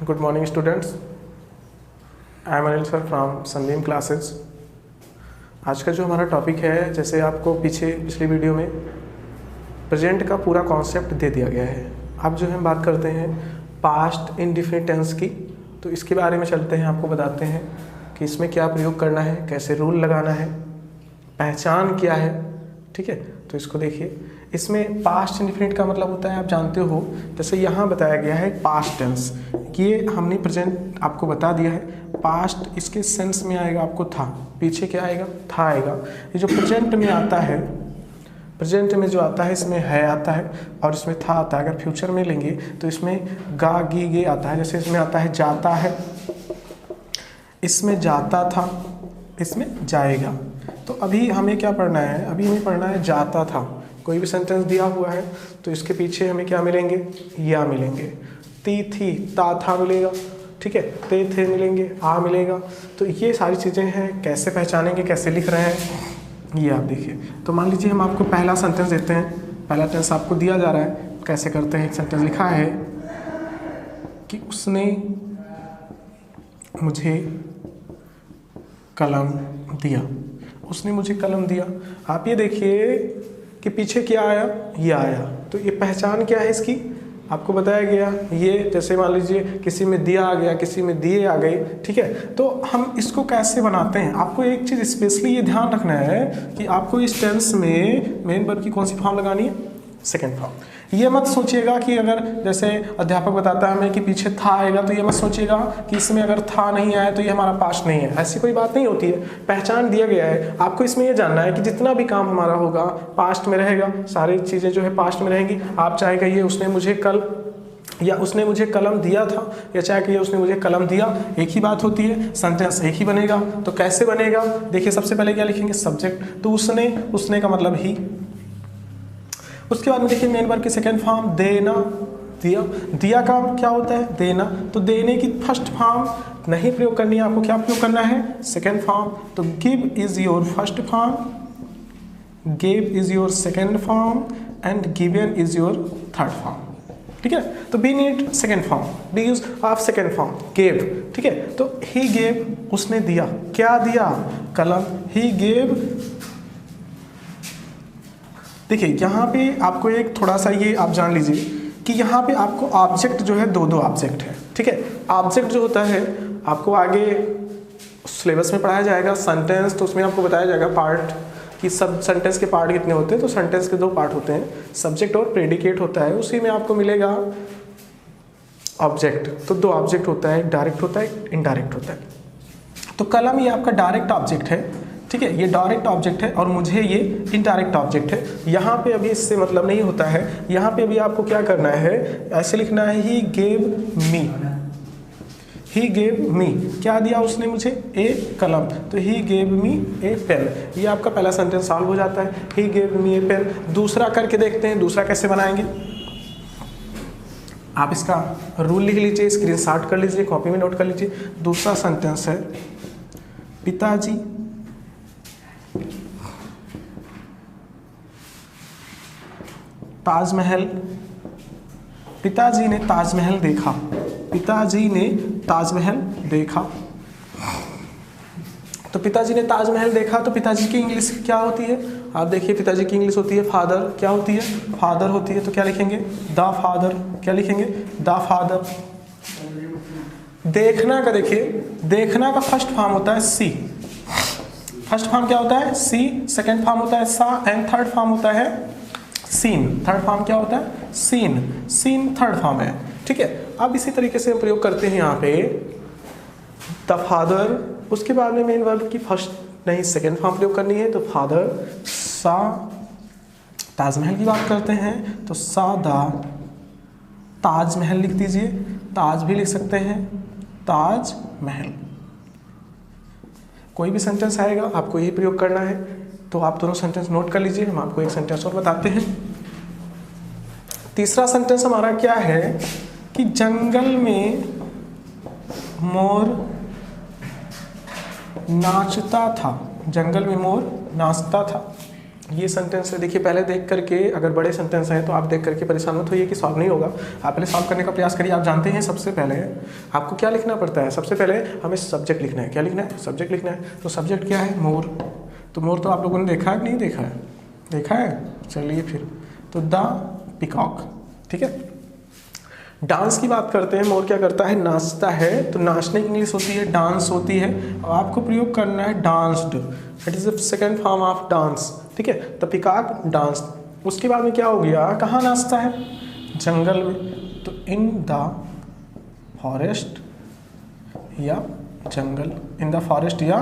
Good morning students. I am Anil sir from Sunbeam Classes. आज का जो हमारा टॉपिक है, जैसे आपको पिछली वीडियो में प्रेजेंट का पूरा कॉन्सेप्ट दे दिया गया है। अब जो हम बात करते हैं पास्ट इंडेफिनिट टेंस की, तो इसके बारे में चलते हैं, आपको बताते हैं कि इसमें क्या प्रयोग करना है, कैसे रूल लगाना है, पहचान क्या है। ठीक है, तो इसको देखिए। इसमें पास्ट इंडेफिनिट का मतलब होता है, आप जानते हो, जैसे यहाँ बताया गया है पास्ट टेंस, कि ये हमने प्रेजेंट आपको बता दिया है। पास्ट इसके सेंस में आएगा आपको था, पीछे क्या आएगा, था आएगा। ये जो प्रेजेंट में आता है, प्रेजेंट में जो आता है इसमें है आता है और इसमें था आता है। अगर फ्यूचर में लेंगे तो इसमें गा गी गे आता है। जैसे इसमें आता है जाता है, इसमें जाता था, इसमें जाएगा। तो अभी हमें क्या पढ़ना है, अभी हमें पढ़ना है जाता था। कोई भी सेंटेंस दिया हुआ है तो इसके पीछे हमें क्या मिलेंगे, या मिलेंगे। ती थी, ता था मिलेगा। ठीक है, ते थे मिलेंगे, आ मिलेगा। तो ये सारी चीज़ें हैं, कैसे पहचानेंगे, कैसे लिख रहे हैं, ये आप देखिए। तो मान लीजिए हम आपको पहला सेंटेंस देते हैं, पहला टेंस आपको दिया जा रहा है। कैसे करते हैं, एक सेंटेंस लिखा है कि उसने मुझे कलम दिया, उसने मुझे कलम दिया। आप ये देखिए कि पीछे क्या आया, ये आया। तो ये पहचान क्या है इसकी, आपको बताया गया। ये जैसे मान लीजिए किसी में दिया आ गया, किसी में दिए आ गए। ठीक है, तो हम इसको कैसे बनाते हैं, आपको एक चीज़ स्पेशली ये ध्यान रखना है कि आपको इस टेंस में मेन वर्ब की कौन सी फॉर्म लगानी है, सेकेंड फॉर्म। ये मत सोचिएगा कि अगर जैसे अध्यापक बताता है हमें कि पीछे था आएगा, तो ये मत सोचिएगा कि इसमें अगर था नहीं आया तो ये हमारा पास्ट नहीं है। ऐसी कोई बात नहीं होती है, पहचान दिया गया है। आपको इसमें ये जानना है कि जितना भी काम हमारा होगा पास्ट में रहेगा, सारी चीज़ें जो है पास्ट में रहेंगी। आप चाहे कहिए उसने मुझे कल, या उसने मुझे कलम दिया था, या चाहे कहिए उसने मुझे कलम दिया, एक ही बात होती है, सेंटेंस एक ही बनेगा। तो कैसे बनेगा, देखिए सबसे पहले क्या लिखेंगे, सब्जेक्ट। तो उसने का मतलब ही। उसके बाद में देखिए मेन वर्ब की सेकेंड फॉर्म देना, दिया। दिया का क्या होता है, देना। तो देने की फर्स्ट फॉर्म नहीं प्रयोग करनी है, आपको क्या प्रयोग करना है, सेकेंड फॉर्म। तो give is your first form, give is your second form and given is your third form. ठीक है, तो we need second form, we use of second form, gave. ठीक है, तो ही गेव, उसने दिया, क्या दिया, कलम। He gave. देखिए यहाँ पे आपको एक थोड़ा सा ये आप जान लीजिए कि यहाँ पे आपको ऑब्जेक्ट जो है दो ऑब्जेक्ट है। ठीक है, ऑब्जेक्ट जो होता है आपको आगे सिलेबस में पढ़ाया जाएगा। सेंटेंस तो उसमें आपको बताया जाएगा पार्ट कि सब सेंटेंस के पार्ट कितने होते हैं। तो सेंटेंस के दो पार्ट होते हैं, सब्जेक्ट और प्रेडिकेट होता है। उसी में आपको मिलेगा ऑब्जेक्ट। तो दो ऑब्जेक्ट होता है, एक डायरेक्ट होता है, एक इनडायरेक्ट होता है। तो कलम ये आपका डायरेक्ट ऑब्जेक्ट है। ठीक है, ये डायरेक्ट ऑब्जेक्ट है और मुझे ये इनडायरेक्ट ऑब्जेक्ट है। यहाँ पे अभी इससे मतलब नहीं होता है। यहाँ पे अभी आपको क्या करना है, ऐसे लिखना है, he gave me, he gave me. क्या दिया उसने मुझे, ए कलम। तो he gave me A pen. ये आपका पहला सेंटेंस सॉल्व हो जाता है, he gave me A pen. दूसरा करके देखते हैं, दूसरा कैसे बनाएंगे। आप इसका रूल लिख लीजिए, स्क्रीनशॉट कर लीजिए, कॉपी में नोट कर लीजिए। दूसरा सेंटेंस है, पिताजी ताजमहल, पिताजी ने ताजमहल देखा, पिताजी ने ताजमहल देखा। तो पिताजी ने ताजमहल देखा, तो पिताजी की इंग्लिश क्या होती है, आप देखिए पिताजी की इंग्लिश होती है फादर। क्या होती है, फादर होती है। तो क्या लिखेंगे, द फादर। क्या लिखेंगे, द फादर। देखना का देखिए, देखना का फर्स्ट फॉर्म होता है सी। फर्स्ट फॉर्म क्या होता है, सी। सेकेंड फॉर्म होता है सा एंड थर्ड फॉर्म होता है सीन। थर्ड फॉर्म क्या होता है, सीन। सीन थर्ड फॉर्म है। ठीक है, अब इसी तरीके से हम प्रयोग करते हैं यहाँ पे द फादर। उसके बाद में मेन वर्ब की फर्स्ट नहीं सेकेंड फॉर्म प्रयोग करनी है। तो फादर सा, ताजमहल की बात करते हैं तो सा द ताजमहल लिख दीजिए, ताज भी लिख सकते हैं, ताजमहल। कोई भी सेंटेंस आएगा आपको यही प्रयोग करना है। तो आप दोनों सेंटेंस नोट कर लीजिए, हम आपको एक सेंटेंस और बताते हैं। तीसरा सेंटेंस हमारा क्या है कि जंगल में मोर नाचता था, जंगल में मोर नाचता था। ये सेंटेंस है, देखिए पहले देख करके, अगर बड़े सेंटेंस हैं तो आप देख करके परेशान मत होइए कि सॉल्व नहीं होगा, आप पहले सॉल्व करने का प्रयास करिए। आप जानते हैं सबसे पहले आपको क्या लिखना पड़ता है, सबसे पहले हमें सब्जेक्ट लिखना है। क्या लिखना है? सब्जेक्ट लिखना है। तो सब्जेक्ट क्या है? मोर। तो मोर तो आप लोगों ने देखा है कि नहीं देखा है? देखा है, चलिए फिर। तो द पिकॉक, ठीक है। डांस की बात करते हैं, मोर क्या करता है? नाचता है। तो नाचने की इंग्लिश होती है डांस होती है, और आपको प्रयोग करना है danced, it is the second form of dance, ठीक है। तो पिकॉक डांस। उसके बाद में क्या हो गया? कहाँ नाचता है? जंगल में। तो इन द फॉरेस्ट या जंगल, इन द फॉरेस्ट या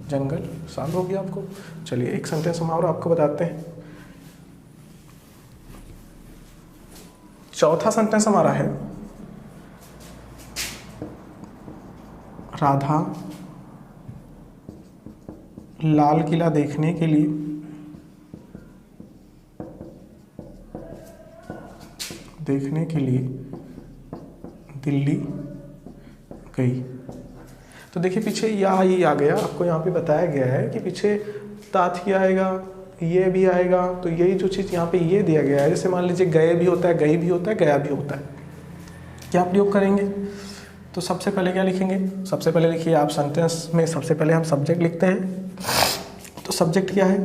जंगल। सॉल्व हो गया आपको। चलिए एक सेंटेंस हम और आपको बताते हैं। चौथा सेंटेंस हमारा है, राधा लाल किला देखने के लिए दिल्ली गई। तो देखिए पीछे या ये आ गया, आपको यहाँ पे बताया गया है कि पीछे तात ही आएगा, ये भी आएगा। तो यही जो चीज़ यहाँ पे ये दिया गया है, जैसे मान लीजिए गए भी होता है, गई भी होता है, गया भी होता है, क्या प्रयोग करेंगे? तो सबसे पहले क्या लिखेंगे? सबसे पहले लिखिए आप सेंटेंस में, सबसे पहले हम सब्जेक्ट लिखते हैं। तो सब्जेक्ट क्या है?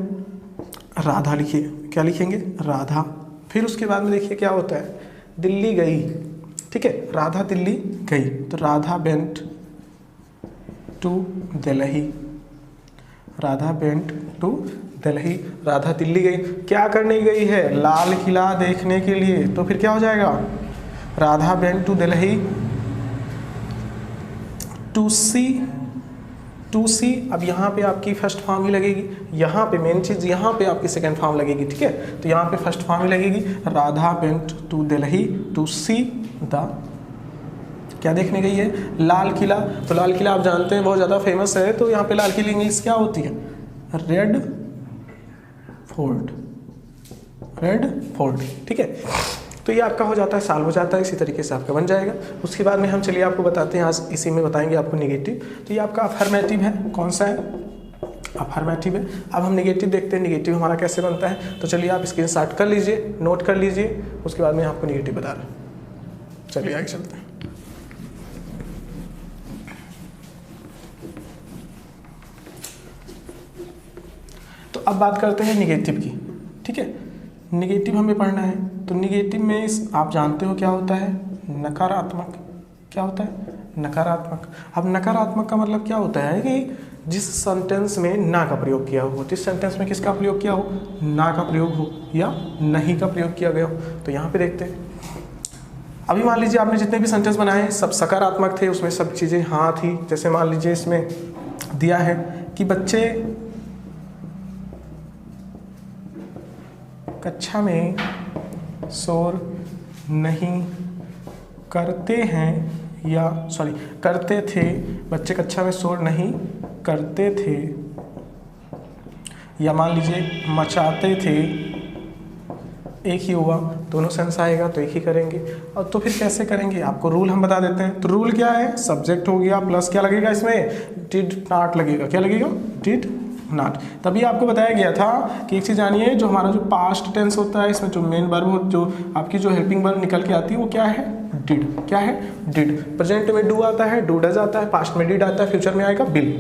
राधा लिखिए। क्या लिखेंगे? राधा। फिर उसके बाद में देखिए क्या होता है? दिल्ली गई, ठीक है। राधा दिल्ली गई, तो Radha went to Delhi. Radha went to Delhi. Radha Delhi गई, क्या करने गई है? लाल किला देखने के लिए। तो फिर क्या हो जाएगा? Radha went to Delhi to see. अब यहाँ पे आपकी फर्स्ट फॉर्म ही लगेगी, यहाँ पे मेन चीज़, यहाँ पे आपकी सेकंड फॉर्म लगेगी, ठीक है। तो यहाँ पे फर्स्ट फॉर्म ही लगेगी, Radha went to Delhi to see the, क्या देखने गई है? लाल किला। तो लाल किला आप जानते हैं बहुत ज़्यादा फेमस है। तो यहाँ पे लाल किले इंग्लिश क्या होती है? रेड फोर्ट, रेड फोर्ट, ठीक है। तो ये आपका हो जाता है, साल हो जाता है, इसी तरीके से आपका बन जाएगा। उसके बाद में हम चलिए आपको बताते हैं, आज इसी में बताएंगे आपको निगेटिव। तो ये आपका अफर्मेटिव है, कौन सा है? अफर्मेटिव है। अब हम निगेटिव देखते हैं, निगेटिव हमारा कैसे बनता है। तो चलिए आप स्क्रीनशॉट कर लीजिए, नोट कर लीजिए, उसके बाद में आपको निगेटिव बता रहे हैं। चलिए आगे चलते हैं। तो अब बात करते हैं निगेटिव की, ठीक है। निगेटिव हमें पढ़ना है। तो निगेटिव में आप जानते हो क्या होता है? नकारात्मक। क्या होता है? नकारात्मक। अब नकारात्मक का मतलब क्या होता है कि जिस सेंटेंस में ना का प्रयोग किया हो, जिस सेंटेंस में किसका प्रयोग किया हो? ना का प्रयोग हो या नहीं का प्रयोग किया गया हो। तो यहाँ पे देखते हैं, अभी मान लीजिए आपने जितने भी सेंटेंस बनाए सब सकारात्मक थे, उसमें सब चीज़ें हाँ थी। जैसे मान लीजिए इसमें दिया है कि बच्चे कक्षा में शोर नहीं करते हैं, या सॉरी करते थे, बच्चे कक्षा में शोर नहीं करते थे, या मान लीजिए मचाते थे, एक ही हुआ, दोनों सेंस आएगा तो एक ही करेंगे। और तो फिर कैसे करेंगे आपको रूल हम बता देते हैं। तो रूल क्या है? सब्जेक्ट हो गया प्लस क्या लगेगा इसमें? डिड नॉट लगेगा। क्या लगेगा? Did not. तभी आपको बताया गया था कि एक चीज़ जानिए, जो हमारा जो पास्ट टेंस होता है, इसमें जो मेन वर्ब हो, जो आपकी जो हेल्पिंग वर्ब निकल के आती है वो क्या है? डिड। क्या है? डिड। प्रेजेंट में डू आता है, डू डज आता है, पास्ट में डिड आता है, फ्यूचर में आएगा बिल।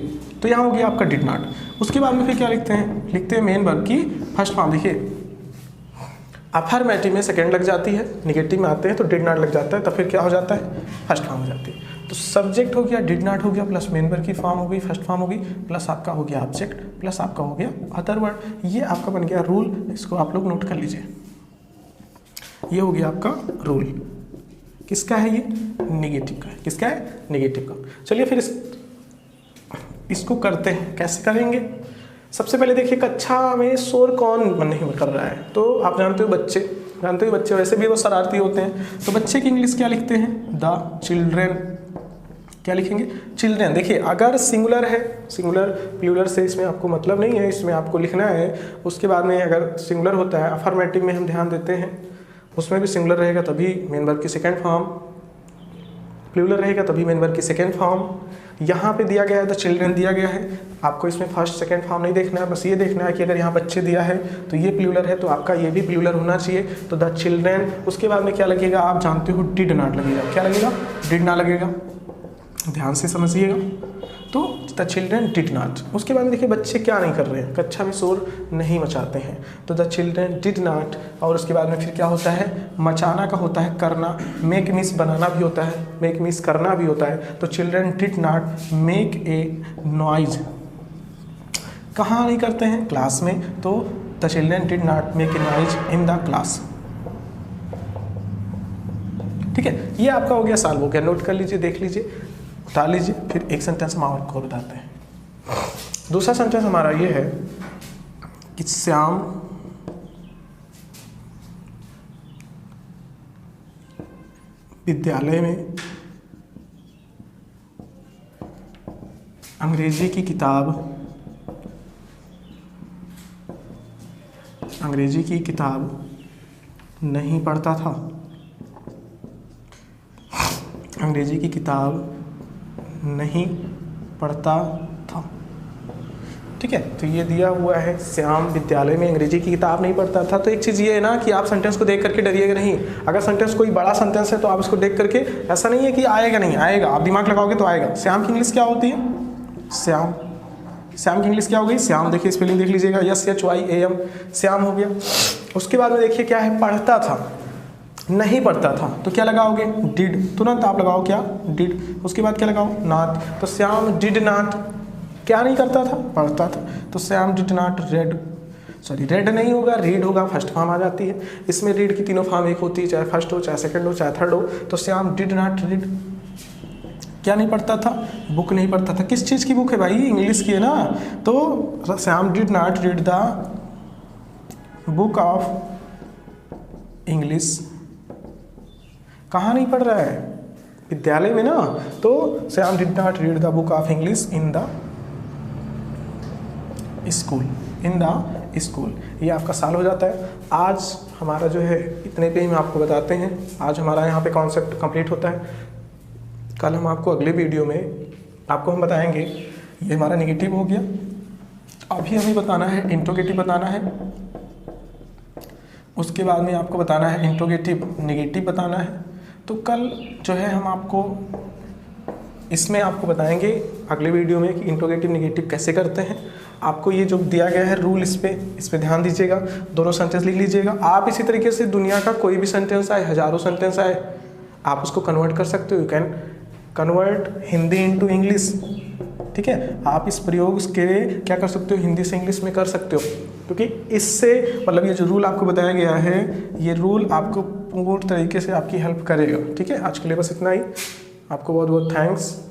तो यहाँ हो गया आपका डिड नॉट। उसके बाद में फिर क्या लिखते हैं? लिखते हैं मेन वर्ब की फर्स्ट फॉर्म। देखिए अफर्मेटिव में सेकेंड लग जाती है, निगेटिव में आते हैं तो डिड नॉट लग जाता है, तो फिर क्या हो जाता है? फर्स्ट फॉर्म हो जाती है। तो सब्जेक्ट हो गया, डिड नॉट हो गया, प्लस मेन वर्ब की फॉर्म हो गई, फर्स्ट फॉर्म हो गई, प्लस आपका हो गया ऑब्जेक्ट, प्लस आपका हो गया अदर वर्ड। ये आपका बन गया रूल, इसको आप लोग नोट कर लीजिए। ये हो गया आपका रूल। किसका है ये? निगेटिव का है। किसका है? निगेटिव का। चलिए फिर इसको करते हैं। कैसे करेंगे? सबसे पहले देखिए कक्षा में शोर कौन नहीं कर रहा है? तो आप जानते हो बच्चे, जानते हो बच्चे वैसे भी वो शरारती होते हैं। तो बच्चे की इंग्लिश क्या लिखते हैं? The children. क्या लिखेंगे? चिल्ड्रेन। देखिए अगर सिंगुलर है, सिंगुलर प्लूरल से इसमें आपको मतलब नहीं है, इसमें आपको लिखना है। उसके बाद में अगर सिंगुलर होता है, अफर्मेटिव में हम ध्यान देते हैं, उसमें भी सिंगुलर रहेगा तभी मेन वर्ब की सेकेंड फॉर्म, प्लूरल रहेगा तभी मेन वर्ब की सेकेंड फॉर्म। यहाँ पे दिया गया है द चिल्ड्रन दिया गया है, आपको इसमें फर्स्ट सेकंड फॉर्म नहीं देखना है, बस ये देखना है कि अगर यहाँ बच्चे दिया है तो ये प्लूरल है तो आपका ये भी प्लूरल होना चाहिए, तो द चिल्ड्रन। उसके बाद में क्या लगेगा आप जानते हो, डिड नॉट लगेगा। क्या लगेगा? डिड नॉट लगेगा, ध्यान से समझिएगा। तो द चिल्ड्रन डिड नॉट। उसके बाद में देखिए बच्चे क्या नहीं कर रहे हैं, कक्षा में शोर नहीं मचाते हैं, तो द चिल्ड्रन डिड नॉट। और उसके बाद में फिर क्या होता है, मचाना का होता है करना, मेक मिस बनाना भी होता है, मेक मिस करना भी होता है। तो children did not make a noise. कहाँ नहीं करते हैं? क्लास में। तो the children did not make a noise in the class. ठीक है, ये आपका हो गया सॉल्व हो गया। नोट कर लीजिए, देख लीजिए, उतार लीजिए। फिर एक सेंटेंस हम आपको बताते हैं। दूसरा सेंटेंस हमारा ये है कि श्याम विद्यालय में अंग्रेजी की किताब नहीं पढ़ता था। अंग्रेजी की किताब नहीं पढ़ता था। ठीक है, तो ये दिया हुआ है श्याम विद्यालय में अंग्रेजी की किताब नहीं पढ़ता था। तो एक चीज़ ये है ना कि आप सेंटेंस को देख करके डरिएगा नहीं। अगर सेंटेंस कोई बड़ा सेंटेंस है तो आप उसको देख करके, ऐसा नहीं है कि आएगा नहीं, आएगा, आप दिमाग लगाओगे तो आएगा। श्याम की इंग्लिश क्या होती है? श्याम की इंग्लिश क्या हो गई? श्याम, देखिए स्पेलिंग देख लीजिएगा, SHYAM, श्याम हो गया। उसके बाद में देखिए क्या है, पढ़ता था, नहीं पढ़ता था, तो क्या लगाओगे? डिड, तुरंत आप लगाओ क्या? डिड। उसके बाद क्या लगाओ? नॉट। तो श्याम डिड नॉट क्या नहीं करता था? पढ़ता था। तो श्याम डिड नॉट रेड नहीं होगा, रीड होगा, फर्स्ट फॉर्म आ जाती है। इसमें रीड की तीनों फॉर्म एक होती है, चाहे फर्स्ट हो, चाहे सेकंड हो, चाहे थर्ड हो। तो श्याम डिड नॉट रीड, क्या नहीं पढ़ता था? बुक नहीं पढ़ता था। किस चीज़ की बुक है भाई? इंग्लिश की है ना। तो Shyam did not read the book of English. कहाँ नहीं पढ़ रहा है? विद्यालय में ना। तो Shyam did not read the book of English in the school. ये आपका साल हो जाता है। आज हमारा जो है इतने पे ही हम आपको बताते हैं। आज हमारा यहाँ पे कॉन्सेप्ट कंप्लीट होता है। कल हम आपको अगले वीडियो में आपको हम बताएंगे, ये हमारा नेगेटिव हो गया। अभी हमें बताना है इंट्रोगेटिव बताना है। उसके बाद में आपको बताना है इंट्रोगेटिव नेगेटिव बताना है। तो कल जो है हम आपको इसमें आपको बताएंगे अगले वीडियो में कि इंट्रोगेटिव नेगेटिव कैसे करते हैं। आपको ये जो दिया गया है रूल, इस पे ध्यान दीजिएगा। दोनों सेंटेंस लिख लीजिएगा। आप इसी तरीके से दुनिया का कोई भी सेंटेंस आए, हजारों सेंटेंस आए, आप उसको कन्वर्ट कर सकते हो। You can convert Hindi into English. ठीक है, आप इस प्रयोग के क्या कर सकते हो, हिंदी से इंग्लिश में कर सकते हो, क्योंकि इससे मतलब ये जो रूल आपको बताया गया है, ये रूल आपको पूर्ण तरीके से आपकी हेल्प करेगा। ठीक है, आज के लिए बस इतना ही। आपको बहुत बहुत थैंक्स।